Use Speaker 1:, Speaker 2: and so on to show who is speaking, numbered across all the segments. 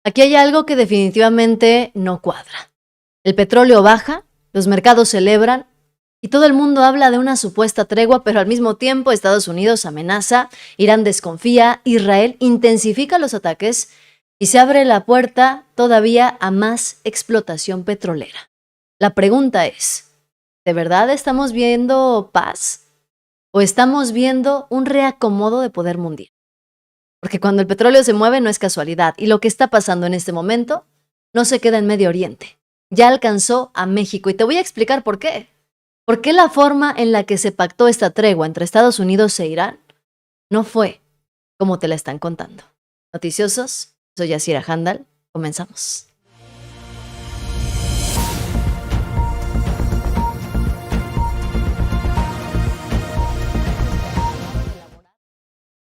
Speaker 1: Aquí hay algo que definitivamente no cuadra. El petróleo baja, los mercados celebran y todo el mundo habla de una supuesta tregua, pero al mismo tiempo Estados Unidos amenaza, Irán desconfía, Israel intensifica los ataques y se abre la puerta todavía a más explotación petrolera. La pregunta es, ¿de verdad estamos viendo paz o estamos viendo un reacomodo de poder mundial? Porque cuando el petróleo se mueve no es casualidad y lo que está pasando en este momento no se queda en Medio Oriente. Ya alcanzó a México y te voy a explicar por qué. ¿Por qué la forma en la que se pactó esta tregua entre Estados Unidos e Irán no fue como te la están contando? Noticiosos, soy Yasira Handal, comenzamos.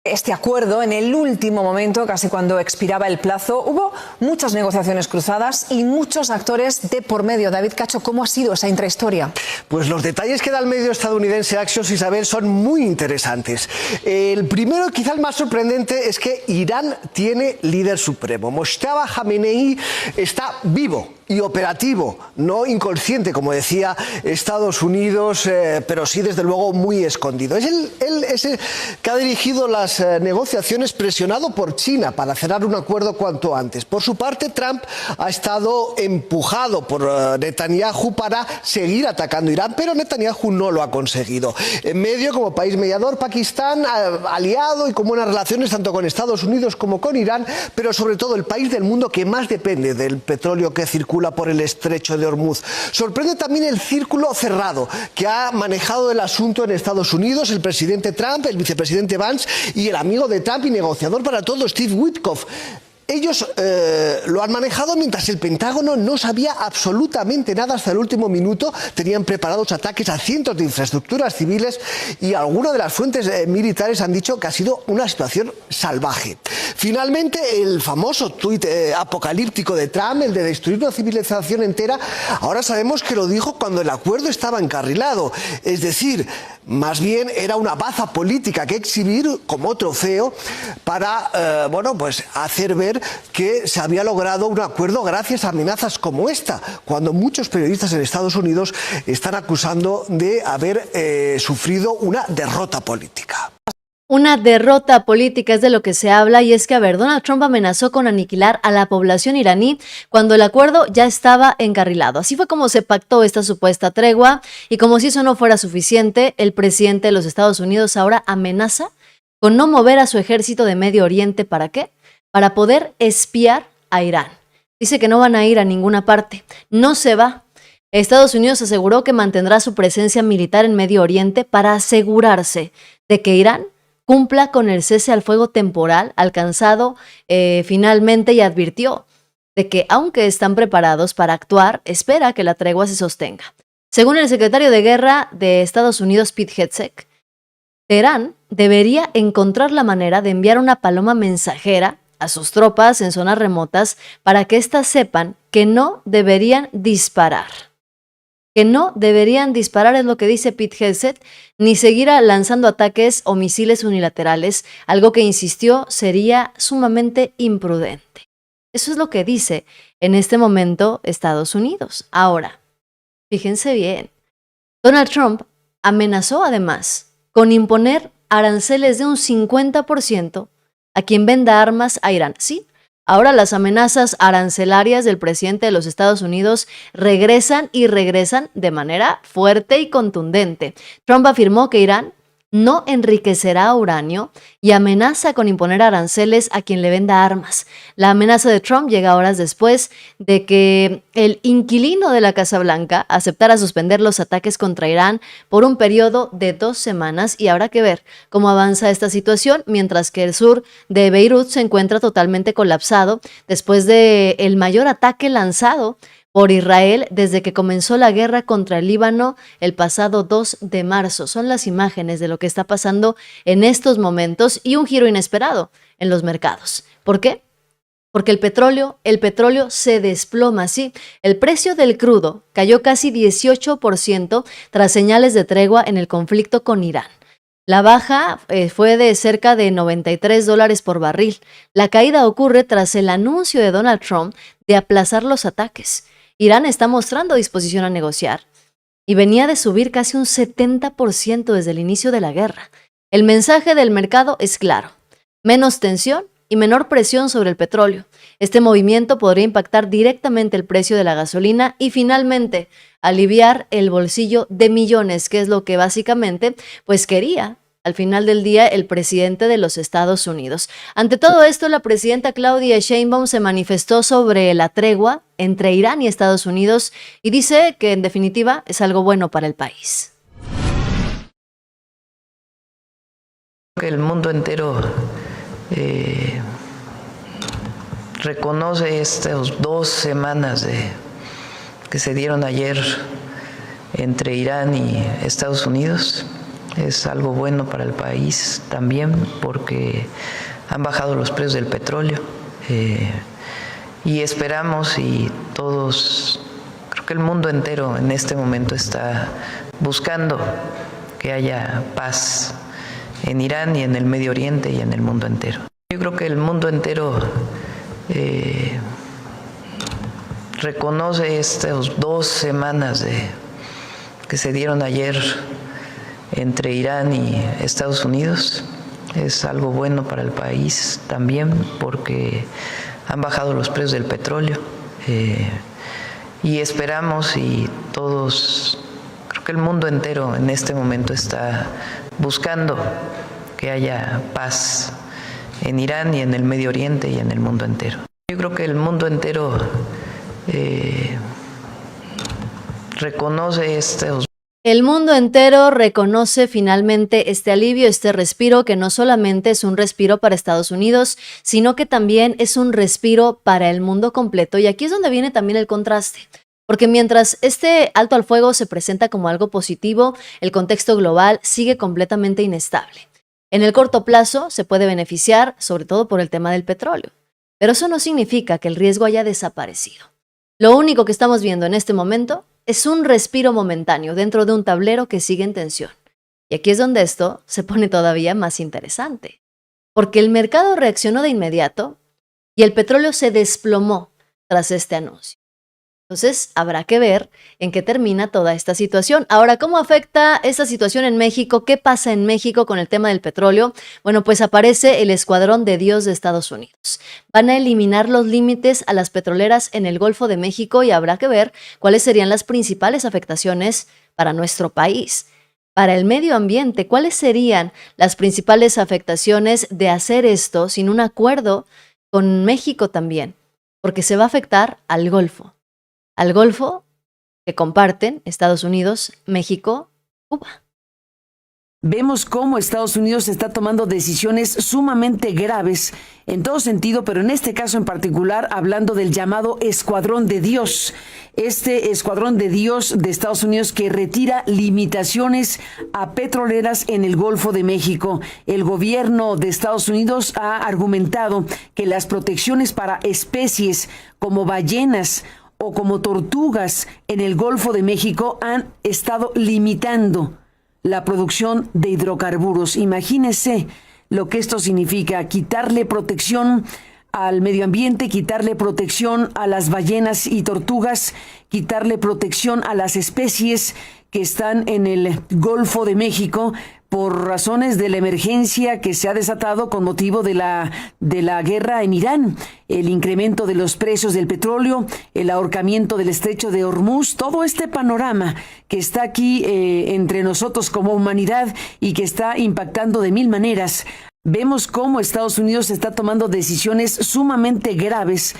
Speaker 2: Este acuerdo, en el último momento, casi cuando expiraba el plazo, hubo muchas negociaciones cruzadas y muchos actores de por medio. David Cacho, ¿cómo ha sido esa intrahistoria?
Speaker 3: Pues los detalles que da el medio estadounidense Axios, Isabel, son muy interesantes. El primero, quizá el más sorprendente, es que Irán tiene líder supremo. Mojtaba Khamenei está vivo y operativo, no inconsciente, como decía Estados Unidos, pero sí, desde luego, muy escondido. Es él el que ha dirigido las negociaciones presionado por China para cerrar un acuerdo cuanto antes. Por su parte, Trump ha estado empujado por Netanyahu para seguir atacando Irán, pero Netanyahu no lo ha conseguido. En medio, como país mediador, Pakistán, aliado y con buenas relaciones tanto con Estados Unidos como con Irán, pero sobre todo el país del mundo que más depende del petróleo que circula por el estrecho de Hormuz. Sorprende también el círculo cerrado que ha manejado el asunto en Estados Unidos, el presidente Trump, el vicepresidente Vance y el amigo de Trump y negociador para todo, Steve Witkoff. Ellos lo han manejado mientras el Pentágono no sabía absolutamente nada hasta el último minuto. Tenían preparados ataques a cientos de infraestructuras civiles y algunas de las fuentes militares han dicho que ha sido una situación salvaje. Finalmente, el famoso tuit apocalíptico de Trump, el de destruir una civilización entera, ahora sabemos que lo dijo cuando el acuerdo estaba encarrilado. Es decir, más bien era una baza política que exhibir como trofeo para, hacer ver que se había logrado un acuerdo gracias a amenazas como esta, cuando muchos periodistas en Estados Unidos están acusando de haber sufrido una derrota política.
Speaker 1: Una derrota política es de lo que se habla y es que, Donald Trump amenazó con aniquilar a la población iraní cuando el acuerdo ya estaba encarrilado. Así fue como se pactó esta supuesta tregua y como si eso no fuera suficiente, el presidente de los Estados Unidos ahora amenaza con no mover a su ejército de Medio Oriente. ¿Para qué? Para poder espiar a Irán. Dice que no van a ir a ninguna parte. No se va. Estados Unidos aseguró que mantendrá su presencia militar en Medio Oriente para asegurarse de que Irán cumpla con el cese al fuego temporal alcanzado finalmente y advirtió de que, aunque están preparados para actuar, espera que la tregua se sostenga. Según el secretario de Guerra de Estados Unidos, Pete Hegseth, Teherán debería encontrar la manera de enviar una paloma mensajera a sus tropas en zonas remotas para que éstas sepan que no deberían disparar. Que no deberían disparar es lo que dice Pete Hegseth, ni seguir lanzando ataques o misiles unilaterales, algo que insistió sería sumamente imprudente. Eso es lo que dice en este momento Estados Unidos. Ahora, fíjense bien, Donald Trump amenazó además con imponer aranceles de un 50% a quien venda armas a Irán. Sí, ahora las amenazas arancelarias del presidente de los Estados Unidos regresan y regresan de manera fuerte y contundente. Trump afirmó que Irán no enriquecerá uranio y amenaza con imponer aranceles a quien le venda armas. La amenaza de Trump llega horas después de que el inquilino de la Casa Blanca aceptara suspender los ataques contra Irán por un periodo de 2 semanas y habrá que ver cómo avanza esta situación, mientras que el sur de Beirut se encuentra totalmente colapsado después del mayor ataque lanzado por Israel desde que comenzó la guerra contra el Líbano el pasado 2 de marzo. Son las imágenes de lo que está pasando en estos momentos y un giro inesperado en los mercados. ¿Por qué? Porque el petróleo se desploma, sí. El precio del crudo cayó casi 18% tras señales de tregua en el conflicto con Irán. La baja fue de cerca de $93 por barril. La caída ocurre tras el anuncio de Donald Trump de aplazar los ataques. Irán está mostrando disposición a negociar y venía de subir casi un 70% desde el inicio de la guerra. El mensaje del mercado es claro: menos tensión y menor presión sobre el petróleo. Este movimiento podría impactar directamente el precio de la gasolina y finalmente aliviar el bolsillo de millones, que es lo que básicamente pues quería al final del día el presidente de los Estados Unidos. Ante todo esto, la presidenta Claudia Sheinbaum se manifestó sobre la tregua entre Irán y Estados Unidos y dice que en definitiva es algo bueno para el país.
Speaker 4: El mundo entero reconoce estas 2 semanas que se dieron ayer entre Irán y Estados Unidos. Es algo bueno para el país también porque han bajado los precios del petróleo y esperamos, y todos, creo que el mundo entero en este momento está buscando que haya paz en Irán y en el Medio Oriente y en el mundo entero. Yo creo que el mundo entero reconoce estas 2 semanas que se dieron ayer entre Irán y Estados Unidos. Es algo bueno para el país también porque han bajado los precios del petróleo y esperamos, y todos, creo que el mundo entero en este momento está buscando que haya paz en Irán y en el Medio Oriente y en el mundo entero. Yo creo que el mundo entero reconoce estos.
Speaker 1: El mundo entero reconoce finalmente este alivio, este respiro, que no solamente es un respiro para Estados Unidos, sino que también es un respiro para el mundo completo. Y aquí es donde viene también el contraste. Porque mientras este alto al fuego se presenta como algo positivo, el contexto global sigue completamente inestable. En el corto plazo se puede beneficiar, sobre todo por el tema del petróleo. Pero eso no significa que el riesgo haya desaparecido. Lo único que estamos viendo en este momento es un respiro momentáneo dentro de un tablero que sigue en tensión. Y aquí es donde esto se pone todavía más interesante. Porque el mercado reaccionó de inmediato y el petróleo se desplomó tras este anuncio. Entonces, habrá que ver en qué termina toda esta situación. Ahora, ¿cómo afecta esta situación en México? ¿Qué pasa en México con el tema del petróleo? Bueno, pues aparece el Escuadrón de Dios de Estados Unidos. Van a eliminar los límites a las petroleras en el Golfo de México y habrá que ver cuáles serían las principales afectaciones para nuestro país. Para el medio ambiente, ¿cuáles serían las principales afectaciones de hacer esto sin un acuerdo con México también? Porque se va a afectar al Golfo que comparten Estados Unidos, México, Cuba.
Speaker 5: Vemos cómo Estados Unidos está tomando decisiones sumamente graves en todo sentido, pero en este caso en particular hablando del llamado Escuadrón de Dios. Este Escuadrón de Dios de Estados Unidos que retira limitaciones a petroleras en el Golfo de México. El gobierno de Estados Unidos ha argumentado que las protecciones para especies como ballenas o como tortugas en el Golfo de México han estado limitando la producción de hidrocarburos. Imagínese lo que esto significa: quitarle protección al medio ambiente, quitarle protección a las ballenas y tortugas, quitarle protección a las especies que están en el Golfo de México por razones de la emergencia que se ha desatado con motivo de la guerra en Irán, el incremento de los precios del petróleo, el ahorcamiento del estrecho de Hormuz, todo este panorama que está aquí entre nosotros como humanidad y que está impactando de mil maneras. Vemos cómo Estados Unidos está tomando decisiones sumamente graves.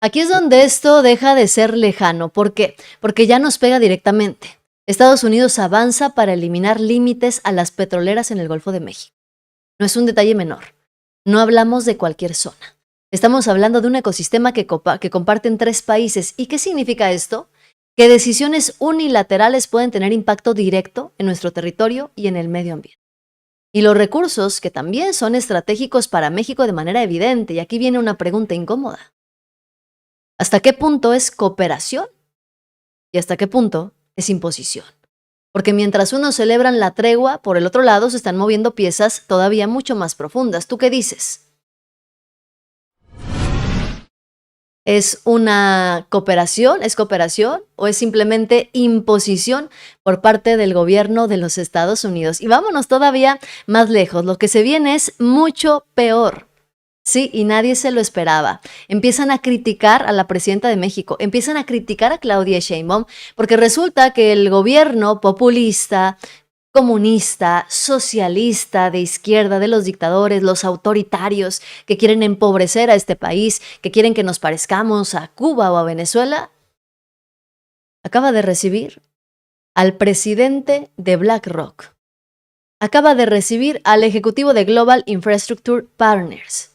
Speaker 1: Aquí es donde esto deja de ser lejano. ¿Por qué? Porque ya nos pega directamente. Estados Unidos avanza para eliminar límites a las petroleras en el Golfo de México. No es un detalle menor. No hablamos de cualquier zona. Estamos hablando de un ecosistema que comparten 3 países. ¿Y qué significa esto? Que decisiones unilaterales pueden tener impacto directo en nuestro territorio y en el medio ambiente. Y los recursos, que también son estratégicos para México de manera evidente. Y aquí viene una pregunta incómoda. ¿Hasta qué punto es cooperación? ¿Y hasta qué punto es imposición? Porque mientras unos celebran la tregua, por el otro lado se están moviendo piezas todavía mucho más profundas. ¿Tú qué dices? ¿Es una cooperación? ¿Es cooperación? ¿O es simplemente imposición por parte del gobierno de los Estados Unidos? Y vámonos todavía más lejos. Lo que se viene es mucho peor. Sí, y nadie se lo esperaba. Empiezan a criticar a la presidenta de México, empiezan a criticar a Claudia Sheinbaum, porque resulta que el gobierno populista, comunista, socialista, de izquierda, de los dictadores, los autoritarios que quieren empobrecer a este país, que quieren que nos parezcamos a Cuba o a Venezuela, acaba de recibir al presidente de BlackRock. Acaba de recibir al ejecutivo de Global Infrastructure Partners.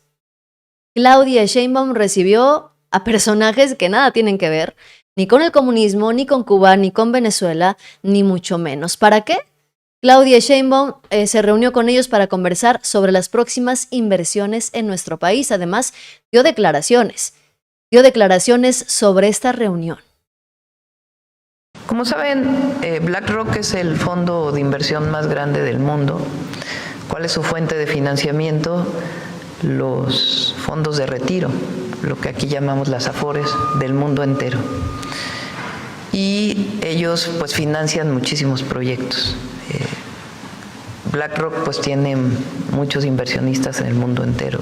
Speaker 1: Claudia Sheinbaum recibió a personajes que nada tienen que ver ni con el comunismo, ni con Cuba, ni con Venezuela, ni mucho menos. ¿Para qué? Claudia Sheinbaum se reunió con ellos para conversar sobre las próximas inversiones en nuestro país. Además, dio declaraciones sobre esta reunión.
Speaker 4: Como saben, BlackRock es el fondo de inversión más grande del mundo. ¿Cuál es su fuente de financiamiento? Los fondos de retiro, lo que aquí llamamos las AFORES del mundo entero. Y ellos pues financian muchísimos proyectos. BlackRock pues tiene muchos inversionistas en el mundo entero.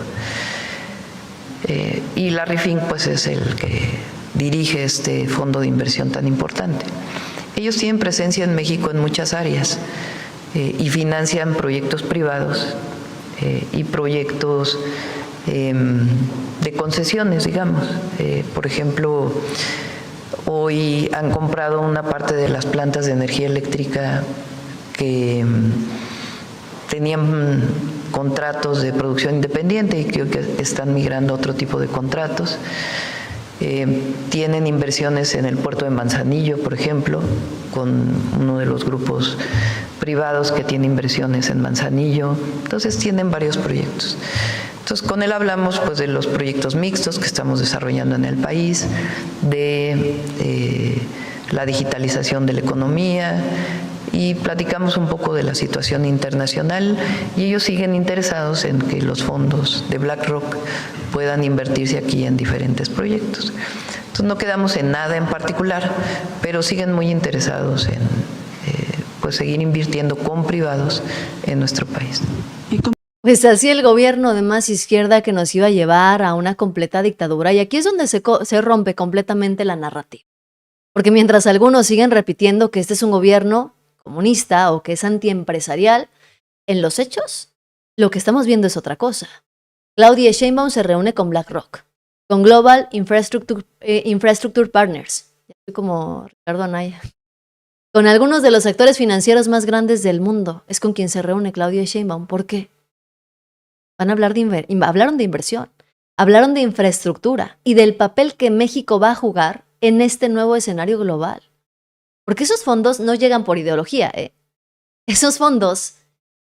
Speaker 4: Y Larry Fink pues es el que dirige este fondo de inversión tan importante. Ellos tienen presencia en México en muchas áreas y financian proyectos privados y proyectos de concesiones, digamos. Por ejemplo, hoy han comprado una parte de las plantas de energía eléctrica que tenían contratos de producción independiente y creo que están migrando a otro tipo de contratos. Tienen inversiones en el puerto de Manzanillo, por ejemplo, con uno de los grupos privados que tiene inversiones en Manzanillo. Entonces tienen varios proyectos. Entonces con él hablamos pues de los proyectos mixtos que estamos desarrollando en el país, de la digitalización de la economía y platicamos un poco de la situación internacional y ellos siguen interesados en que los fondos de BlackRock puedan invertirse aquí en diferentes proyectos. Entonces no quedamos en nada en particular, pero siguen muy interesados en pues seguir invirtiendo con privados en nuestro país.
Speaker 1: Pues así el gobierno de más izquierda que nos iba a llevar a una completa dictadura, y aquí es donde se rompe completamente la narrativa. Porque mientras algunos siguen repitiendo que este es un gobierno comunista o que es antiempresarial, en los hechos lo que estamos viendo es otra cosa. Claudia Sheinbaum se reúne con BlackRock, con Global Infrastructure Partners, ya estoy como Ricardo Anaya, con algunos de los actores financieros más grandes del mundo. Es con quien se reúne Claudia Sheinbaum. ¿Por qué? Van a hablar hablaron de inversión, hablaron de infraestructura y del papel que México va a jugar en este nuevo escenario global. Porque esos fondos no llegan por ideología, Esos fondos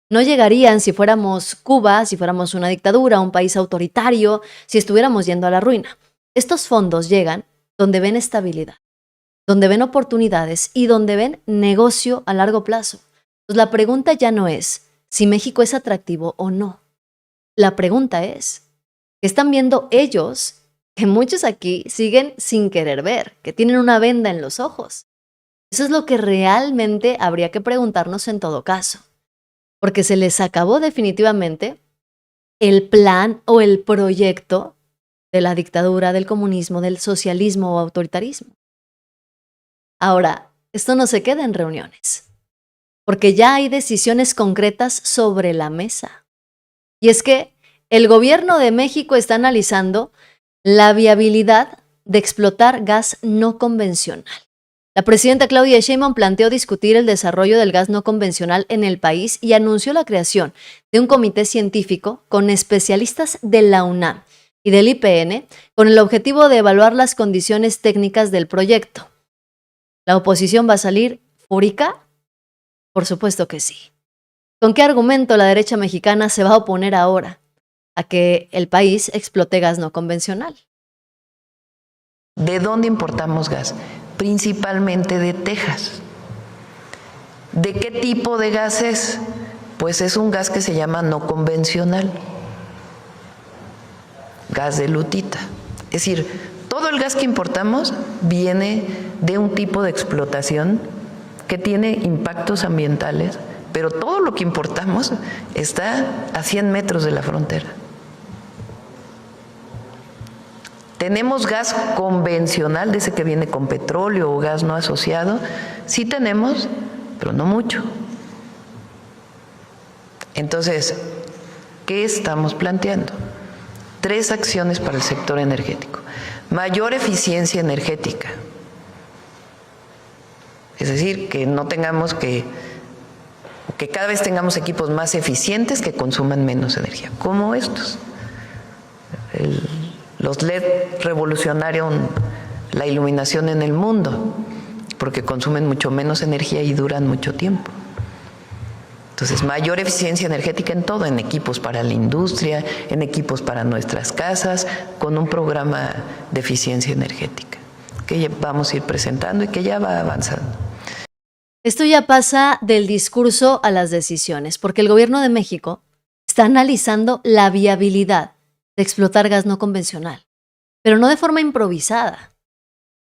Speaker 1: no llegarían si fuéramos Cuba, si fuéramos una dictadura, un país autoritario, si estuviéramos yendo a la ruina. Estos fondos llegan donde ven estabilidad, donde ven oportunidades y donde ven negocio a largo plazo. Pues la pregunta ya no es si México es atractivo o no. La pregunta es, ¿qué están viendo ellos que muchos aquí siguen sin querer ver, que tienen una venda en los ojos? Eso es lo que realmente habría que preguntarnos en todo caso, porque se les acabó definitivamente el plan o el proyecto de la dictadura, del comunismo, del socialismo o autoritarismo. Ahora, esto no se queda en reuniones, porque ya hay decisiones concretas sobre la mesa. Y es que el gobierno de México está analizando la viabilidad de explotar gas no convencional. La presidenta Claudia Sheinbaum planteó discutir el desarrollo del gas no convencional en el país y anunció la creación de un comité científico con especialistas de la UNAM y del IPN con el objetivo de evaluar las condiciones técnicas del proyecto. ¿La oposición va a salir fúrica? Por supuesto que sí. ¿Con qué argumento la derecha mexicana se va a oponer ahora a que el país explote gas no convencional?
Speaker 4: ¿De dónde importamos gas? Principalmente de Texas. ¿De qué tipo de gas es? Pues es un gas que se llama no convencional, gas de lutita. Es decir, todo el gas que importamos viene de un tipo de explotación que tiene impactos ambientales, pero todo lo que importamos está a 100 metros de la frontera. ¿Tenemos gas convencional, de ese que viene con petróleo o gas no asociado? Sí tenemos, pero no mucho. Entonces, ¿qué estamos planteando? 3 acciones para el sector energético. Mayor eficiencia energética. Es decir, que no tengamos que cada vez tengamos equipos más eficientes que consuman menos energía, como estos. Los LED revolucionaron la iluminación en el mundo porque consumen mucho menos energía y duran mucho tiempo. Entonces, mayor eficiencia energética en todo, en equipos para la industria, en equipos para nuestras casas, con un programa de eficiencia energética que vamos a ir presentando y que ya va avanzando.
Speaker 1: Esto ya pasa del discurso a las decisiones, porque el gobierno de México está analizando la viabilidad de explotar gas no convencional, pero no de forma improvisada.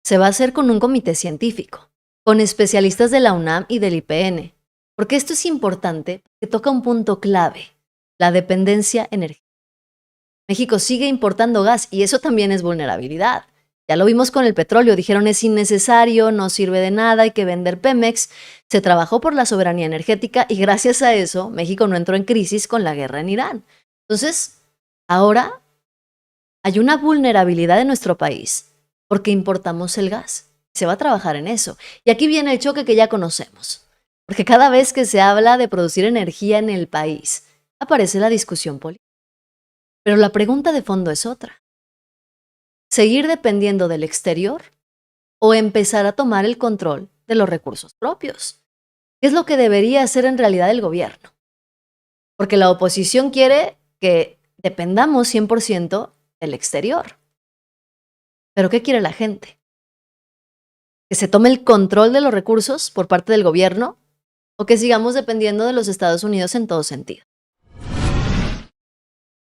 Speaker 1: Se va a hacer con un comité científico, con especialistas de la UNAM y del IPN, porque esto es importante, que toca un punto clave, la dependencia energética. México sigue importando gas y eso también es vulnerabilidad. Ya lo vimos con el petróleo, dijeron es innecesario, no sirve de nada, hay que vender Pemex. Se trabajó por la soberanía energética y gracias a eso México no entró en crisis con la guerra en Irán. Entonces, ahora hay una vulnerabilidad en nuestro país porque importamos el gas. Se va a trabajar en eso. Y aquí viene el choque que ya conocemos. Porque cada vez que se habla de producir energía en el país, aparece la discusión política. Pero la pregunta de fondo es otra. ¿Seguir dependiendo del exterior o empezar a tomar el control de los recursos propios? ¿Qué es lo que debería hacer en realidad el gobierno? Porque la oposición quiere que dependamos 100% del exterior. ¿Pero qué quiere la gente? ¿Que se tome el control de los recursos por parte del gobierno o que sigamos dependiendo de los Estados Unidos en todo sentido?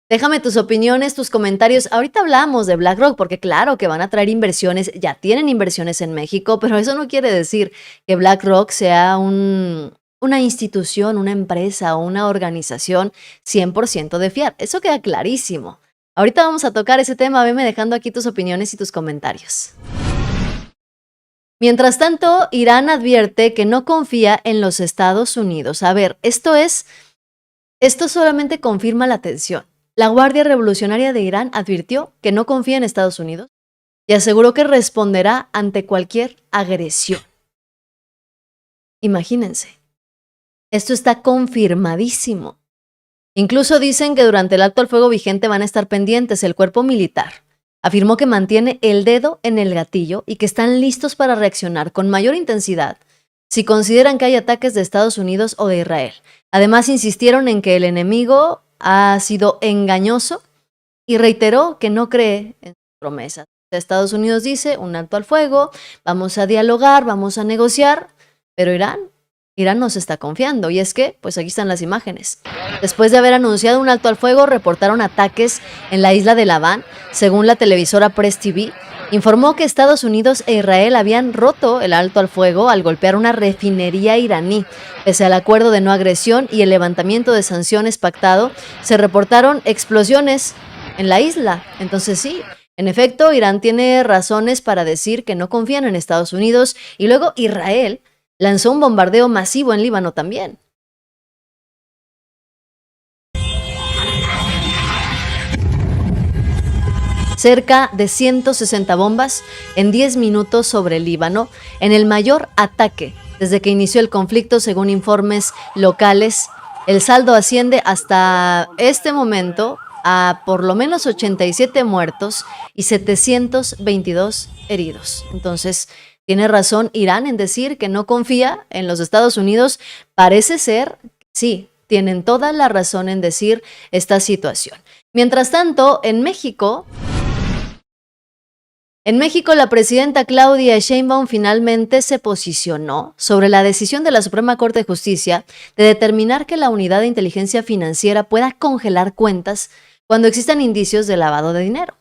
Speaker 1: Déjame tus opiniones, tus comentarios. Ahorita hablamos de BlackRock porque claro que van a traer inversiones, ya tienen inversiones en México, pero eso no quiere decir que BlackRock sea una institución, una empresa o una organización 100% de fiar. Eso queda clarísimo. Ahorita vamos a tocar ese tema, veme dejando aquí tus opiniones y tus comentarios. Mientras tanto, Irán advierte que no confía en los Estados Unidos. A ver, esto solamente confirma la tensión. La Guardia Revolucionaria de Irán advirtió que no confía en Estados Unidos y aseguró que responderá ante cualquier agresión. Imagínense, esto está confirmadísimo. Incluso dicen que durante el alto al fuego vigente van a estar pendientes. El cuerpo militar afirmó que mantiene el dedo en el gatillo y que están listos para reaccionar con mayor intensidad si consideran que hay ataques de Estados Unidos o de Israel. Además, insistieron en que el enemigo ha sido engañoso y reiteró que no cree en sus promesas. Estados Unidos dice un alto al fuego, vamos a dialogar, vamos a negociar, pero Irán nos está confiando y es que, pues aquí están las imágenes. Después de haber anunciado un alto al fuego, reportaron ataques en la isla de Labán. Según la televisora Press TV, informó que Estados Unidos e Israel habían roto el alto al fuego al golpear una refinería iraní. Pese al acuerdo de no agresión y el levantamiento de sanciones pactado, se reportaron explosiones en la isla. Entonces sí, en efecto, Irán tiene razones para decir que no confían en Estados Unidos y luego Israel lanzó un bombardeo masivo en Líbano también. Cerca de 160 bombas en 10 minutos sobre el Líbano, en el mayor ataque desde que inició el conflicto, según informes locales. El saldo asciende hasta este momento a por lo menos 87 muertos y 722 heridos. Entonces, tiene razón Irán en decir que no confía en los Estados Unidos. Parece ser, sí, tienen toda la razón en decir esta situación. Mientras tanto, en México En México, la presidenta Claudia Sheinbaum finalmente se posicionó sobre la decisión de la Suprema Corte de Justicia de determinar que la Unidad de Inteligencia Financiera pueda congelar cuentas cuando existan indicios de lavado de dinero.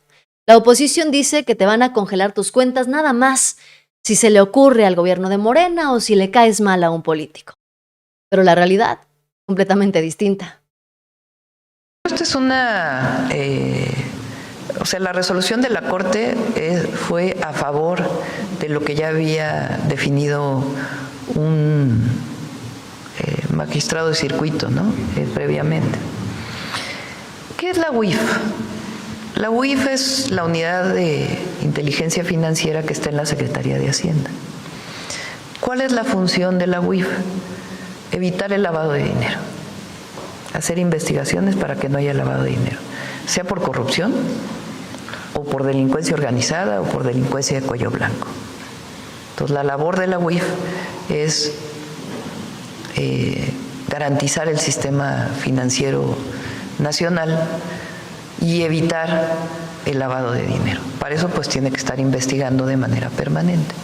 Speaker 1: La oposición dice que te van a congelar tus cuentas nada más si se le ocurre al gobierno de Morena o si le caes mal a un político. Pero la realidad, completamente distinta.
Speaker 4: Esta es una... la resolución de la Corte fue a favor de lo que ya había definido un magistrado de circuito, ¿no? Previamente. ¿Qué es la UIF? La UIF es la Unidad de Inteligencia Financiera que está en la Secretaría de Hacienda. ¿Cuál es la función de la UIF? Evitar el lavado de dinero, hacer investigaciones para que no haya lavado de dinero, sea por corrupción, o por delincuencia organizada, o por delincuencia de cuello blanco. Entonces, la labor de la UIF es garantizar el sistema financiero nacional y evitar el lavado de dinero. Para eso, pues, tiene que estar investigando de manera permanente.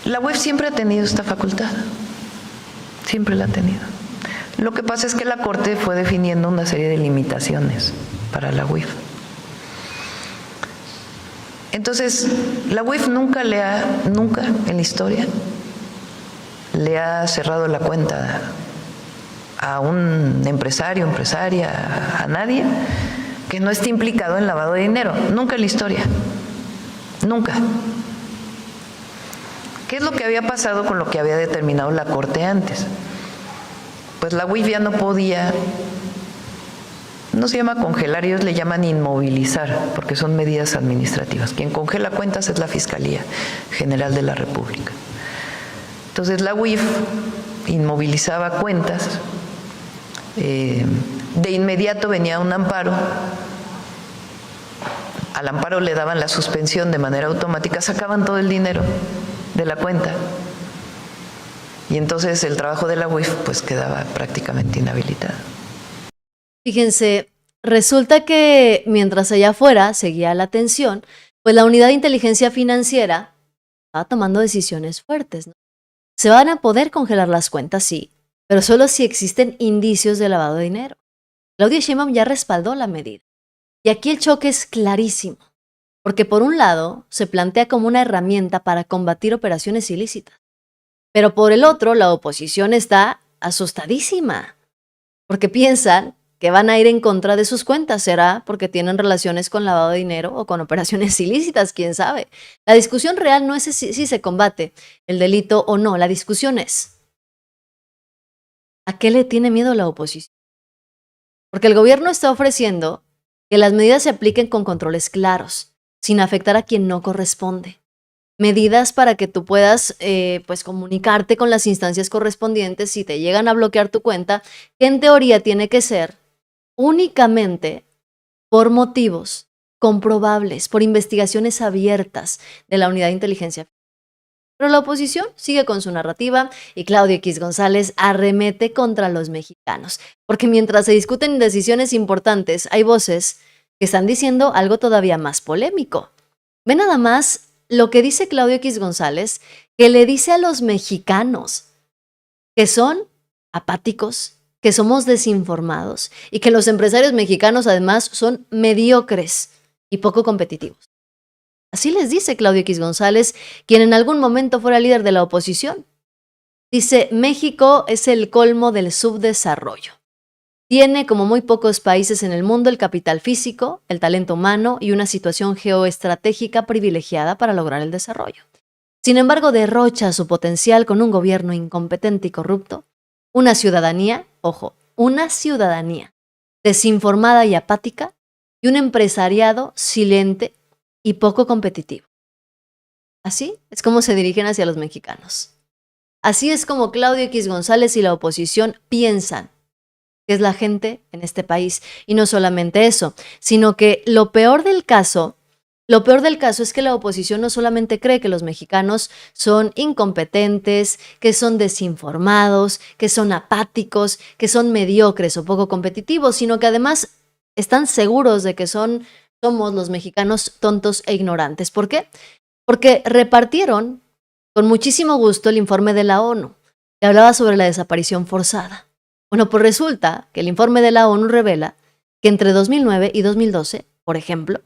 Speaker 4: La UIF siempre ha tenido esta facultad, siempre la ha tenido. Lo que pasa es que la Corte fue definiendo una serie de limitaciones para la UIF. Entonces, la UIF nunca en la historia le ha cerrado la cuenta a un empresario, empresaria, a nadie que no esté implicado en lavado de dinero. Nunca en la historia. Nunca. ¿Qué es lo que había pasado con lo que había determinado la Corte antes? Pues la UIF ya no podía, no se llama congelar, ellos le llaman inmovilizar, porque son medidas administrativas. Quien congela cuentas es la Fiscalía General de la República. Entonces la UIF inmovilizaba cuentas, de inmediato venía un amparo, al amparo le daban la suspensión de manera automática, sacaban todo el dinero de la cuenta y entonces el trabajo de la UIF pues quedaba prácticamente inhabilitado.
Speaker 1: Fíjense, resulta que mientras allá afuera seguía la tensión, pues la Unidad de Inteligencia Financiera estaba tomando decisiones fuertes, ¿no? Se van a poder congelar las cuentas, sí, pero solo si existen indicios de lavado de dinero. Claudia Sheinbaum ya respaldó la medida. Y aquí el choque es clarísimo, porque por un lado se plantea como una herramienta para combatir operaciones ilícitas, pero por el otro la oposición está asustadísima, porque piensan que van a ir en contra de sus cuentas. ¿Será porque tienen relaciones con lavado de dinero o con operaciones ilícitas? ¿Quién sabe? La discusión real no es si se combate el delito o no. La discusión es ¿a qué le tiene miedo la oposición? Porque el gobierno está ofreciendo que las medidas se apliquen con controles claros, sin afectar a quien no corresponde. Medidas para que tú puedas pues comunicarte con las instancias correspondientes si te llegan a bloquear tu cuenta, que en teoría tiene que ser únicamente por motivos comprobables, por investigaciones abiertas de la Unidad de Inteligencia. Pero la oposición sigue con su narrativa y Claudio X González arremete contra los mexicanos, porque mientras se discuten decisiones importantes, hay voces que están diciendo algo todavía más polémico. Ve nada más lo que dice Claudio X González, que le dice a los mexicanos que son apáticos, que somos desinformados y que los empresarios mexicanos además son mediocres y poco competitivos. Así les dice Claudio X González, quien en algún momento fuera líder de la oposición. Dice, México es el colmo del subdesarrollo. Tiene, como muy pocos países en el mundo, el capital físico, el talento humano y una situación geoestratégica privilegiada para lograr el desarrollo. Sin embargo, derrocha su potencial con un gobierno incompetente y corrupto, una ciudadanía, ojo, una ciudadanía desinformada y apática y un empresariado silente y poco competitivo. Así es como se dirigen hacia los mexicanos. Así es como Claudio X González y la oposición piensan que es la gente en este país. Y no solamente eso, sino que lo peor del caso es que la oposición no solamente cree que los mexicanos son incompetentes, que son desinformados, que son apáticos, que son mediocres o poco competitivos, sino que además están seguros de que son somos los mexicanos tontos e ignorantes. ¿Por qué? Porque repartieron con muchísimo gusto el informe de la ONU que hablaba sobre la desaparición forzada. Bueno, pues resulta que el informe de la ONU revela que entre 2009 y 2012, por ejemplo,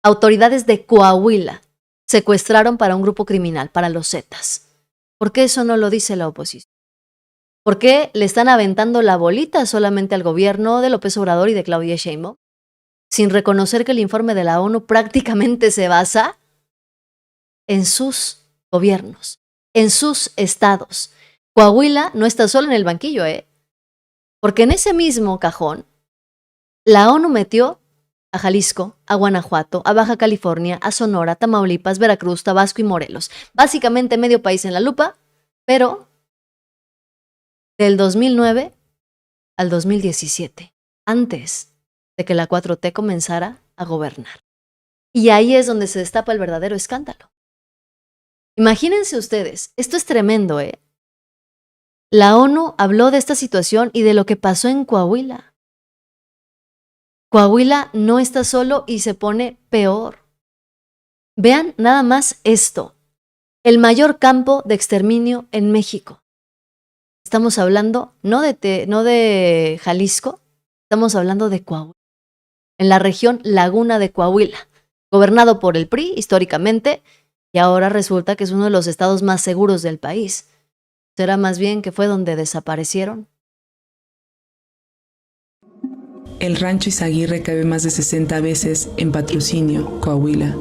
Speaker 1: autoridades de Coahuila secuestraron para un grupo criminal, para los Zetas. ¿Por qué eso no lo dice la oposición? ¿Por qué le están aventando la bolita solamente al gobierno de López Obrador y de Claudia Sheinbaum, sin reconocer que el informe de la ONU prácticamente se basa en sus gobiernos, en sus estados? Coahuila no está solo en el banquillo, porque en ese mismo cajón la ONU metió a Jalisco, a Guanajuato, a Baja California, a Sonora, Tamaulipas, Veracruz, Tabasco y Morelos. Básicamente medio país en la lupa, pero del 2009 al 2017, antes de que la 4T comenzara a gobernar. Y ahí es donde se destapa el verdadero escándalo. Imagínense ustedes, esto es tremendo, La ONU habló de esta situación y de lo que pasó en Coahuila. Coahuila no está solo y se pone peor. Vean nada más esto. El mayor campo de exterminio en México. Estamos hablando no de Jalisco, estamos hablando de Coahuila. En la región Laguna de Coahuila, gobernado por el PRI históricamente, y ahora resulta que es uno de los estados más seguros del país. ¿Será más bien que fue donde desaparecieron?
Speaker 6: El rancho Izaguirre cabe más de 60 veces en Patrocinio, Coahuila.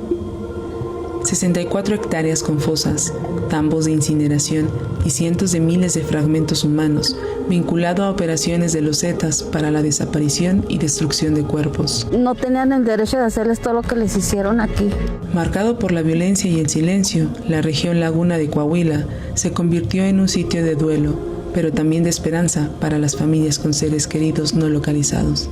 Speaker 6: 64 hectáreas con fosas, tambos de incineración y cientos de miles de fragmentos humanos, vinculado a operaciones de los Zetas para la desaparición y destrucción de cuerpos.
Speaker 7: No tenían el derecho de hacerles todo lo que les hicieron aquí.
Speaker 6: Marcado por la violencia y el silencio, la región Laguna de Coahuila se convirtió en un sitio de duelo, pero también de esperanza para las familias con seres queridos no localizados.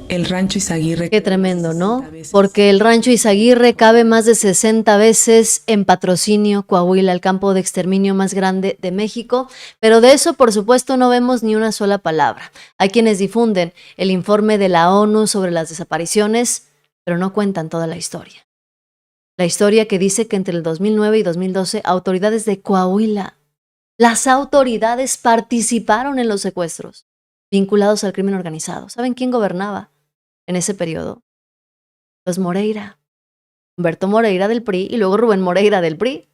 Speaker 6: El rancho Izaguirre.
Speaker 1: Qué tremendo, ¿no? Porque el rancho Izaguirre cabe más de 60 veces en Patrocinio, Coahuila, el campo de exterminio más grande de México. Pero de eso, por supuesto, no vemos ni una sola palabra. Hay quienes difunden el informe de la ONU sobre las desapariciones, pero no cuentan toda la historia. La historia que dice que entre el 2009 y 2012, autoridades de Coahuila, las autoridades participaron en los secuestros vinculados al crimen organizado. ¿Saben quién gobernaba en ese periodo? Los Moreira. Humberto Moreira del PRI y luego Rubén Moreira del PRI,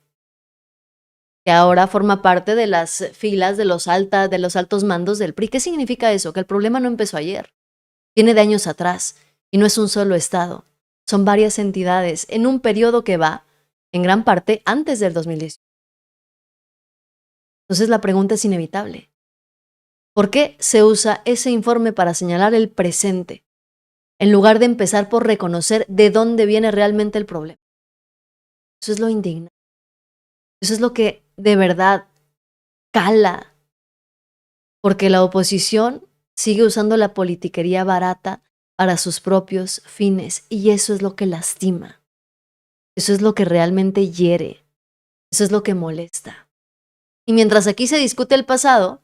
Speaker 1: que ahora forma parte de las filas de los altos mandos del PRI. ¿Qué significa eso? Que el problema no empezó ayer, viene de años atrás y no es un solo estado, son varias entidades en un periodo que va, en gran parte, antes del 2018. Entonces la pregunta es inevitable. ¿Por qué se usa ese informe para señalar el presente, en lugar de empezar por reconocer de dónde viene realmente el problema? Eso es lo indignante. Eso es lo que de verdad cala. Porque la oposición sigue usando la politiquería barata para sus propios fines. Y eso es lo que lastima. Eso es lo que realmente hiere. Eso es lo que molesta. Y mientras aquí se discute el pasado,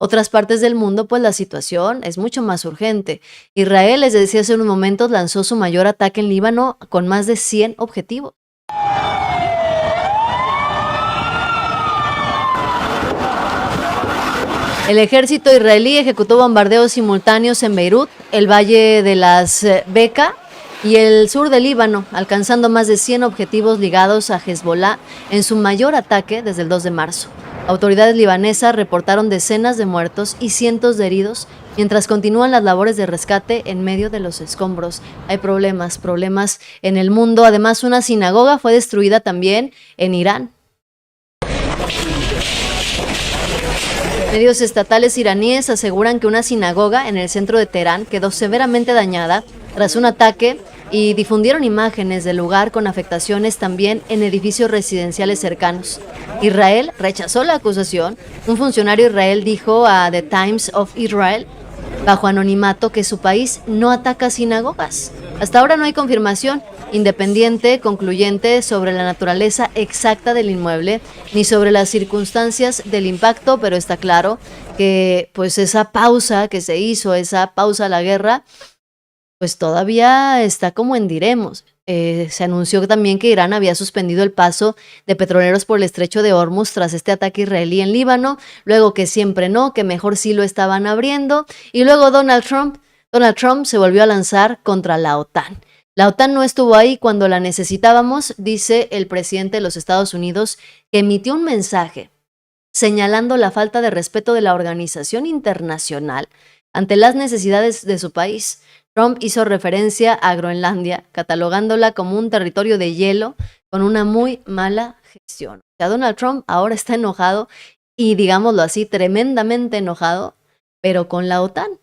Speaker 1: otras partes del mundo, pues la situación es mucho más urgente. Israel, les decía hace unos momentos, lanzó su mayor ataque en Líbano con más de 100 objetivos. El ejército israelí ejecutó bombardeos simultáneos en Beirut, el Valle de las Beca y el sur de Líbano, alcanzando más de 100 objetivos ligados a Hezbollah en su mayor ataque desde el 2 de marzo. Autoridades libanesas reportaron decenas de muertos y cientos de heridos mientras continúan las labores de rescate en medio de los escombros. Hay problemas en el mundo. Además, una sinagoga fue destruida también en Irán. Medios estatales iraníes aseguran que una sinagoga en el centro de Teherán quedó severamente dañada tras un ataque y difundieron imágenes del lugar con afectaciones también en edificios residenciales cercanos. Israel rechazó la acusación. Un funcionario israelí dijo a The Times of Israel, bajo anonimato, que su país no ataca sinagogas. Hasta ahora no hay confirmación independiente, concluyente, sobre la naturaleza exacta del inmueble, ni sobre las circunstancias del impacto, pero está claro que pues esa pausa que se hizo, esa pausa a la guerra, pues todavía está como en diremos. Se anunció también que Irán había suspendido el paso de petroleros por el estrecho de Hormuz tras este ataque israelí en Líbano, luego que siempre no, que mejor sí lo estaban abriendo, y luego Donald Trump se volvió a lanzar contra la OTAN. La OTAN no estuvo ahí cuando la necesitábamos, dice el presidente de los Estados Unidos, que emitió un mensaje señalando la falta de respeto de la organización internacional ante las necesidades de su país. Trump hizo referencia a Groenlandia, catalogándola como un territorio de hielo con una muy mala gestión. O sea, Donald Trump ahora está enojado y, digámoslo así, tremendamente enojado, pero con la OTAN.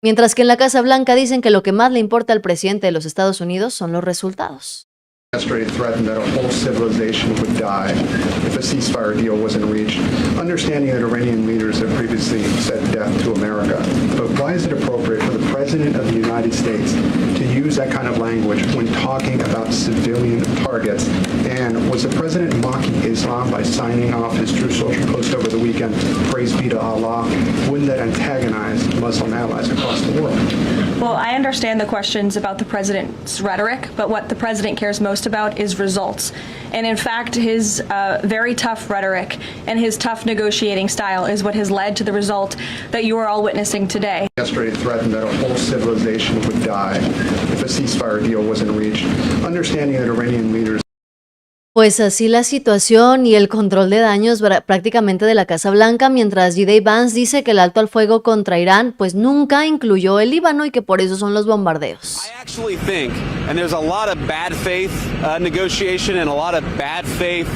Speaker 1: Mientras que en la Casa Blanca dicen que lo que más le importa al presidente de los Estados Unidos son los resultados.
Speaker 8: Yesterday threatened that a whole civilization would die if a ceasefire deal wasn't reached. Understanding that Iranian leaders have previously said death to America, but why is it appropriate for the President of the United States to use that kind of language when talking about civilian targets? And was the President mocking Islam by signing off his Truth Social post over the weekend, praise be to Allah? Wouldn't that antagonize Muslim allies across the world?
Speaker 9: Well, I understand the questions about the president's rhetoric, but what the president cares most about is results. And in fact, his very tough rhetoric and his tough negotiating style is what has led to the result that you are all witnessing today.
Speaker 8: Yesterday threatened that a whole civilization would die if a ceasefire deal wasn't reached. Understanding that Iranian leaders
Speaker 1: Pues así la situación y el control de daños prácticamente de la Casa Blanca, mientras J.D. Vance dice que el alto al fuego contra Irán pues nunca incluyó el Líbano y que por eso son los bombardeos.
Speaker 10: I actually think, and there's a lot of bad faith negotiation and a lot of bad faith,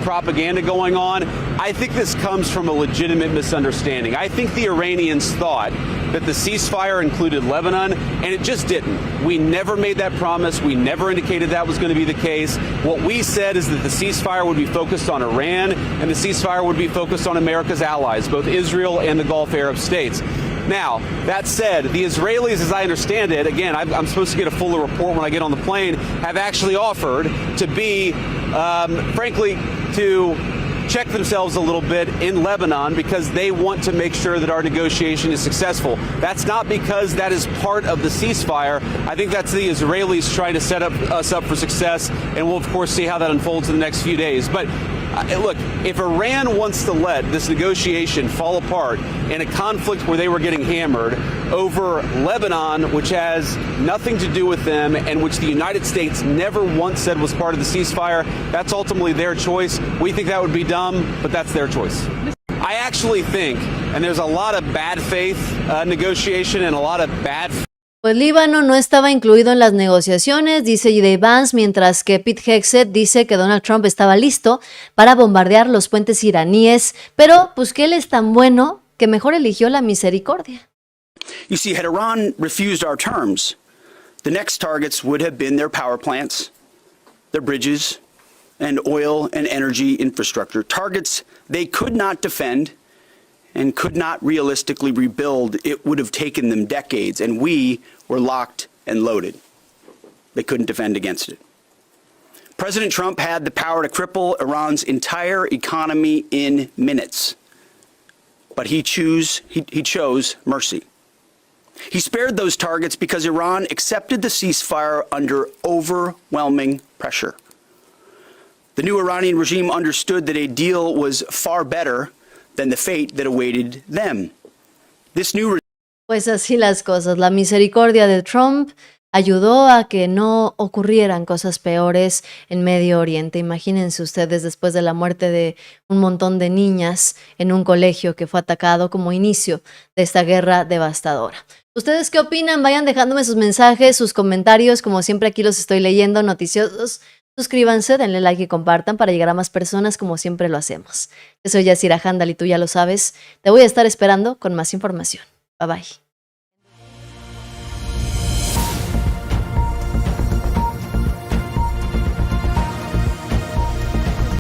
Speaker 10: propaganda going on. I think this comes from a legitimate misunderstanding. I think the Iranians thought that the ceasefire included Lebanon, and it just didn't. We never made that promise. We never indicated that was going to be the case. What we said is that the ceasefire would be focused on Iran, and the ceasefire would be focused on America's allies, both Israel and the Gulf Arab states. Now, that said, the Israelis, as I understand it, again, I'm supposed to get a fuller report when I get on the plane, have actually offered to be, frankly, to check themselves a little bit in Lebanon because they want to make sure that our negotiation is successful. That's not because that is part of the ceasefire. I think that's the Israelis trying to set us up for success, and we'll, of course, see how that unfolds in the next few days. But look, if Iran wants to let this negotiation fall apart in a conflict where they were getting hammered over Lebanon, which has nothing to do with them and which the United States never once said was part of the ceasefire, that's ultimately their choice. We think that would be dumb, but that's their choice. I actually think, and there's a lot of bad faith negotiation and a lot of bad
Speaker 1: Pues Líbano no estaba incluido en las negociaciones, dice J.D. Vance, mientras que Pete Hegseth dice que Donald Trump estaba listo para bombardear los puentes iraníes, pero pues que él es tan bueno que mejor eligió la misericordia.
Speaker 11: You see, had Iran refused our terms, the next targets would have been their power plants, their bridges, and oil and energy infrastructure. Targets they could not defend and could not realistically rebuild. It would have taken them decades, and we were locked and loaded. They couldn't defend against it. President Trump had the power to cripple Iran's entire economy in minutes, but he chose mercy. He spared those targets because Iran accepted the ceasefire under overwhelming pressure. The new Iranian regime understood that a deal was far better than the fate that awaited them. Pues
Speaker 1: así las cosas. La misericordia de Trump ayudó a que no ocurrieran cosas peores en Medio Oriente. Imagínense ustedes después de la muerte de un montón de niñas en un colegio que fue atacado como inicio de esta guerra devastadora. ¿Ustedes qué opinan? Vayan dejándome sus mensajes, sus comentarios. Como siempre aquí los estoy leyendo, noticiosos. Suscríbanse, denle like y compartan para llegar a más personas como siempre lo hacemos. Yo soy Yasira Handal y tú ya lo sabes. Te voy a estar esperando con más información. Bye bye.